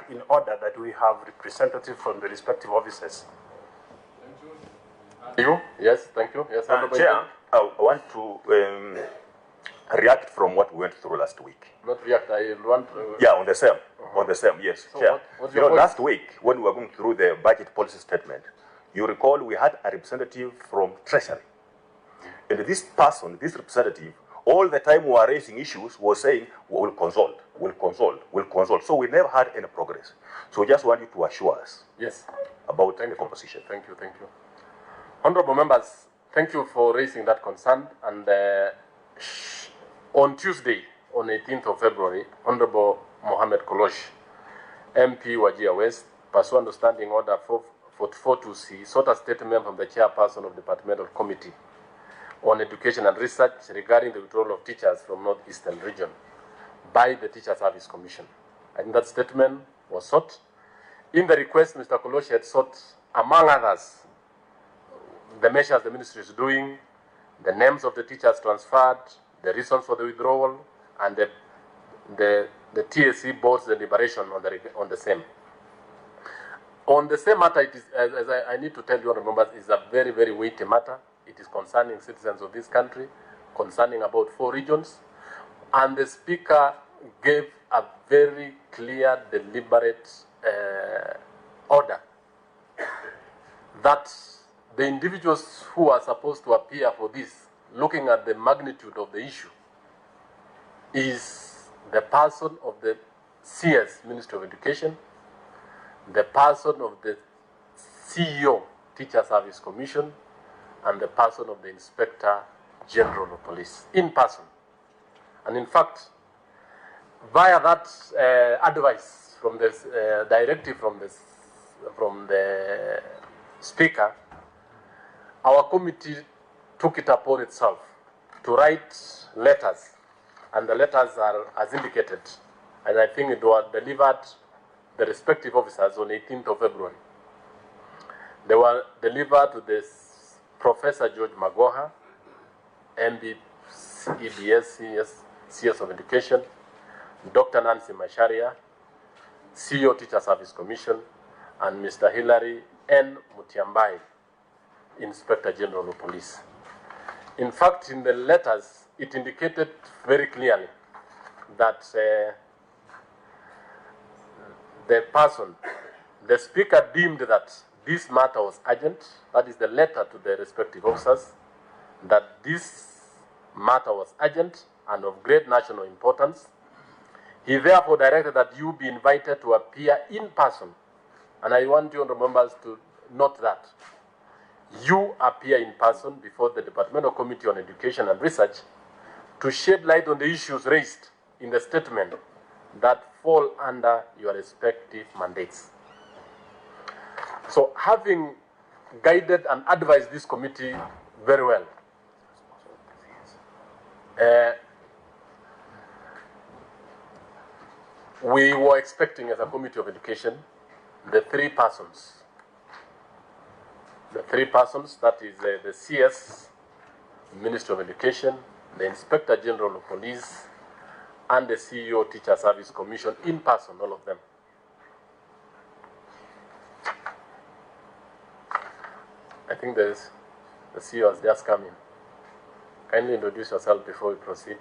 In order that we have representatives from the respective offices. Thank you. Yes, thank you. Yes, Chair, I want to react from what we went through last week. Not react, I want yeah, on the same. On the same, yes. So Chair. what's You your know, point? last week, when we were going through the budget policy statement, you recall we had a representative from Treasury. And this person, this representative, all the time we were raising issues, was saying, we'll consult, we'll consult, we'll consult. So we never had any progress. So we just want you to assure us Yes. about the composition. Thank you, thank you. Honorable members, thank you for raising that concern. And on Tuesday, on 18th of February, Honorable Mohammed Kolosh, MP Wajir West, pursuant to Standing Order 442C, sought a statement from the chairperson of the Departmental Committee on Education and Research regarding the withdrawal of teachers from Northeastern Region by the Teacher Service Commission. And that statement was sought. In the request, Mr. Kolosh had sought, among others, the measures the ministry is doing, the names of the teachers transferred, the reasons for the withdrawal, and the TSC board's deliberation on the same. On the same matter, it is, as I need to tell you, honorable members, is a very, very weighty matter. It is concerning citizens of this country, concerning about 4 regions, and the Speaker gave a very clear, deliberate order that the individuals who are supposed to appear for this, looking at the magnitude of the issue, is the person of the CS, Ministry of Education, the person of the CEO, Teacher Service Commission, and the person of the Inspector General of Police, in person. And in fact, via that advice from this directive from the Speaker, our committee took it upon itself to write letters, and the letters are as indicated, and I think it was delivered the respective officers on 18th of February. They were delivered to this Professor George Magoha, MB, EBS, CS of Education, Dr. Nancy Masharia, CEO Teacher Service Commission, and Mr. Hilary N. Mutiambai, Inspector General of Police. In fact, in the letters, it indicated very clearly that the person, the Speaker deemed that this matter was urgent. That is the letter to the respective officers, that this matter was urgent and of great national importance. He therefore directed that you be invited to appear in person. And I want you, honorable members, to note that you appear in person before the Departmental Committee on Education and Research to shed light on the issues raised in the statement that fall under your respective mandates. So, having guided and advised this committee very well, we were expecting, as a Committee of Education, the 3 persons. The 3 persons, that is the CS, Ministry of Education, the Inspector General of Police, and the CEO Teacher Service Commission, in person, all of them. I think the CEO has just come in. Kindly introduce yourself before we proceed.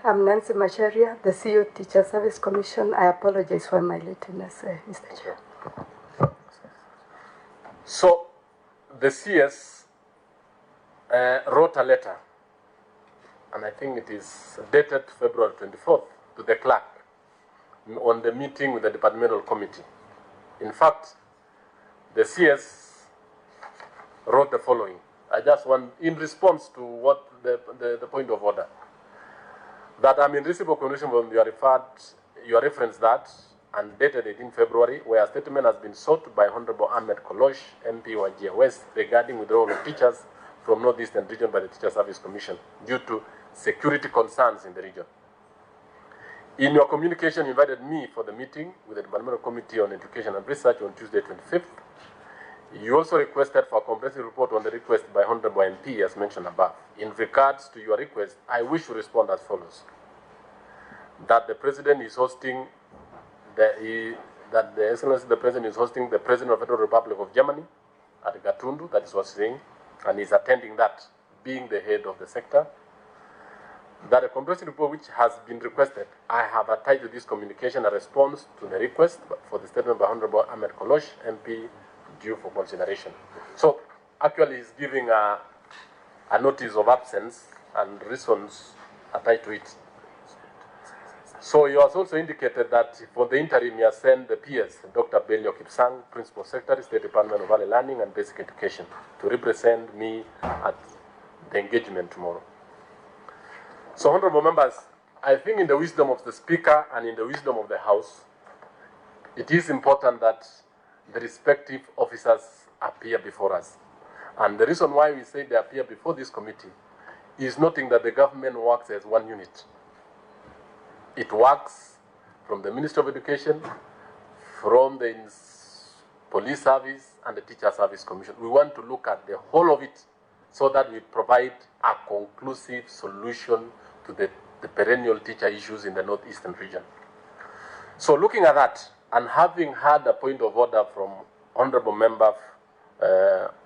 I'm Nancy Masharia, the CEO Teacher Service Commission. I apologize for my lateness, Mr. Chair. So, the CS wrote a letter, and I think it is dated February 24th, to the clerk on the meeting with the Departmental Committee. In fact, the CS wrote the following. I just want, in response to what the point of order, that I'm in receivable condition from your reference that, and dated 18 February, where a statement has been sought by Honorable Ahmed Kolosh, MP Wajir West, regarding withdrawal of teachers from Northeastern Region by the Teacher Service Commission due to security concerns in the region. In your communication, you invited me for the meeting with the Departmental Committee on Education and Research on Tuesday 25th. You also requested for a comprehensive report on the request by Honorable MP, as mentioned above. In regards to your request, I wish to respond as follows. that the President is hosting that the Excellency the President is hosting the President of the Federal Republic of Germany at Gatundu, that is what's saying, and is attending that, being the head of the sector. That a comprehensive report which has been requested, I have attached to this communication a response to the request for the statement by Honorable Ahmed Kolosh, MP, due for consideration. So actually he's giving a notice of absence and reasons attached to it. So he has also indicated that for the interim he has sent the PS, Dr. Belio Kipsang, Principal Secretary, State Department of Early Learning and Basic Education, to represent me at the engagement tomorrow. So, honorable members, I think in the wisdom of the Speaker and in the wisdom of the House, it is important that the respective officers appear before us. And the reason why we say they appear before this committee is noting that the government works as one unit. It works from the Ministry of Education, from the Police Service and the Teacher Service Commission. We want to look at the whole of it so that we provide a conclusive solution to the perennial teacher issues in the northeastern region. So looking at that, and having had a point of order from Honorable Member,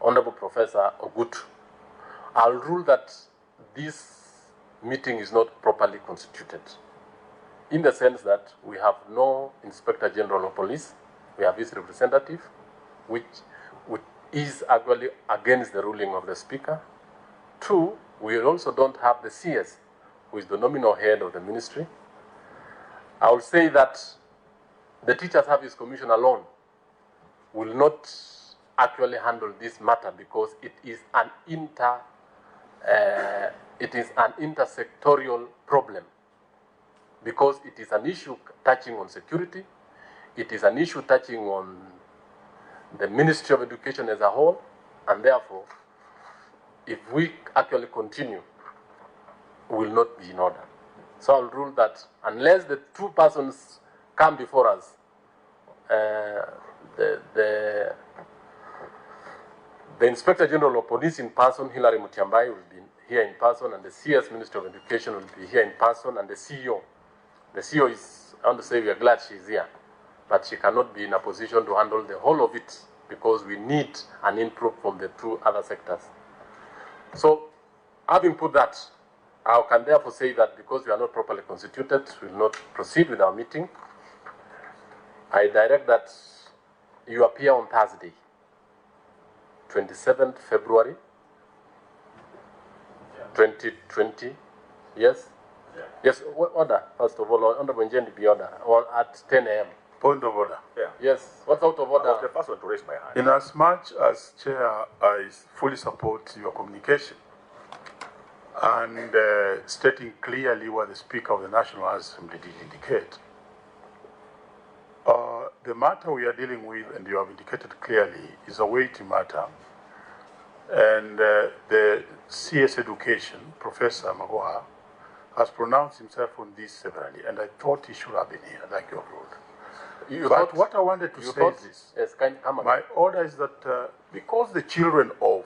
Honorable Professor Ogut, I'll rule that this meeting is not properly constituted, in the sense that we have no Inspector General of Police, we have his representative, which is actually against the ruling of the Speaker. Two, we also don't have the CS, who is the nominal head of the ministry. I will say that the Teacher Service Commission alone will not actually handle this matter because it is an intersectorial problem, because it is an issue touching on security, it is an issue touching on the Ministry of Education as a whole, and therefore, if we actually continue, will not be in order. So I'll rule that unless the two persons come before us, the Inspector General of Police in person, Hilary Mutiambai, will be here in person, and the CS Minister of Education will be here in person, and the CEO. The CEO is, I want to say we are glad she's here, but she cannot be in a position to handle the whole of it because we need an input from the two other sectors. So, having put that, I can therefore say that because we are not properly constituted, we will not proceed with our meeting. I direct that you appear on Thursday, 27th February, 2020. Yes? Yeah. Yes, order, first of all, Honorable Njendi be order, or at 10 a.m. Point of order. Yeah. Yes, what's out of order? I was the first one to raise my hand. In as much as Chair, I fully support your communication and stating clearly what the Speaker of the National Assembly did indicate. The matter we are dealing with, and you have indicated clearly, is a weighty matter. And the CS Education, Professor Magoha, has pronounced himself on this severally, and I thought he should have been here, like your rule. But what I wanted to say is this. Yes, my order is that because the children of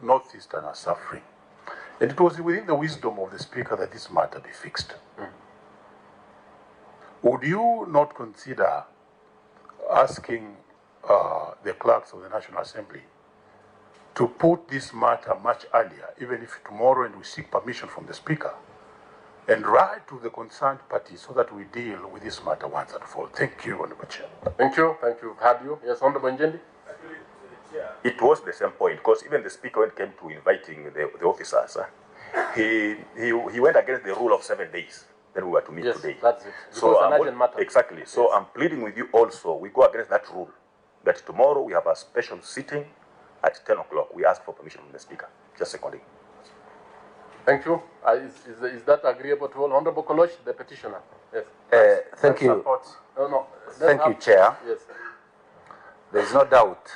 Northeastern are suffering, and it was within the wisdom of the Speaker that this matter be fixed. Would you not consider asking the clerks of the National Assembly to put this matter much earlier, even if tomorrow, and we seek permission from the Speaker, and write to the concerned parties so that we deal with this matter once and for all? Thank you, Honorable Chair. Thank you. Thank you. Had you? Yes, Honorable Njendi. It was the same point, because even the Speaker, when it came to inviting the officers, he went against the rule of 7 days. Then we were to meet today. That's it. So an urgent matter. Exactly. So I'm pleading with you also, we go against that rule, that tomorrow we have a special sitting at 10 o'clock. We ask for permission from the Speaker. Just seconding. Thank you. Is that agreeable to all? Honorable Kolosh, the petitioner. Yes. Thank you. No. Thank you, Chair. Yes. There is no doubt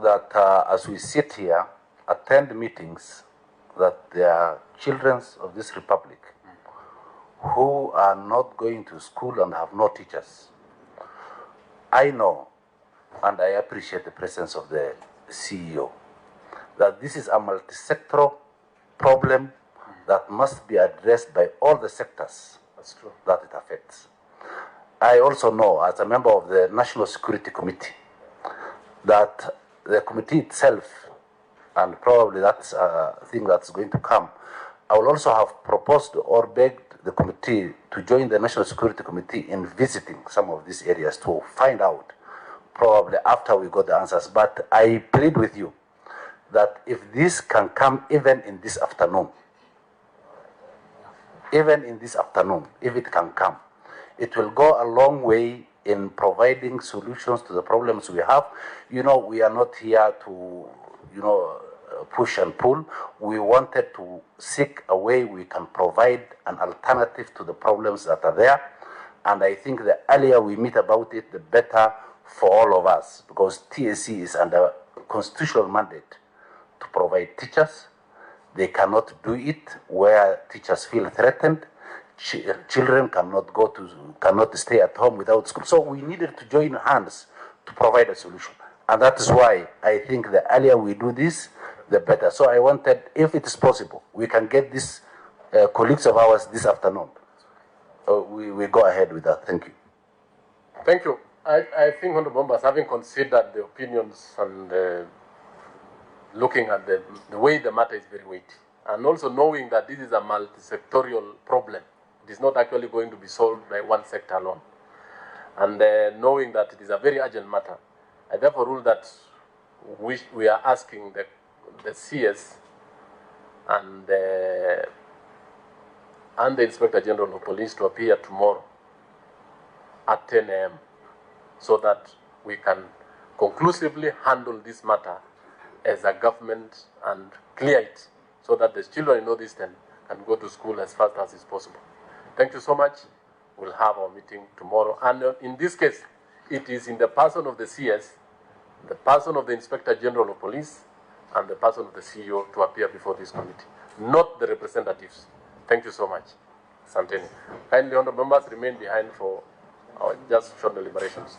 that as we sit here, attend meetings, that there are children of this republic who are not going to school and have no teachers. I know, and I appreciate the presence of the CEO, that this is a multi-sectoral problem that must be addressed by all the sectors That's true. that it affects. I also know, as a member of the National Security Committee, that the committee itself, and probably that's a thing that's going to come, I will also have proposed or begged the committee to join the National Security Committee in visiting some of these areas to find out, probably after we got the answers. But I plead with you that if this can come even in this afternoon, if it can come, it will go a long way in providing solutions to the problems we have. You know, we are not here to, push and pull. We wanted to seek a way we can provide an alternative to the problems that are there. And I think the earlier we meet about it, the better for all of us, because TSC is under constitutional mandate to provide teachers. They cannot do it where teachers feel threatened. Children cannot stay at home without school. So we needed to join hands to provide a solution. And that is why I think the earlier we do this, the better. So I wanted, if it is possible, we can get these colleagues of ours this afternoon. We go ahead with that. Thank you. Thank you. I think, Honorable Members, having considered the opinions and looking at the way the matter is very weighty, and also knowing that this is a multi-sectorial problem, it is not actually going to be solved by one sector alone, and knowing that it is a very urgent matter, I therefore rule that we are asking the CS and the Inspector General of Police to appear tomorrow at 10 a.m. so that we can conclusively handle this matter as a government and clear it so that the children in Northeastern can go to school as fast as is possible. Thank you so much. We'll have our meeting tomorrow. And in this case, it is in the person of the CS, the person of the Inspector General of Police, and the person of the CEO to appear before this committee, not the representatives. Thank you so much. Santeni. Kindly, honourable members, remain behind for our just short deliberations.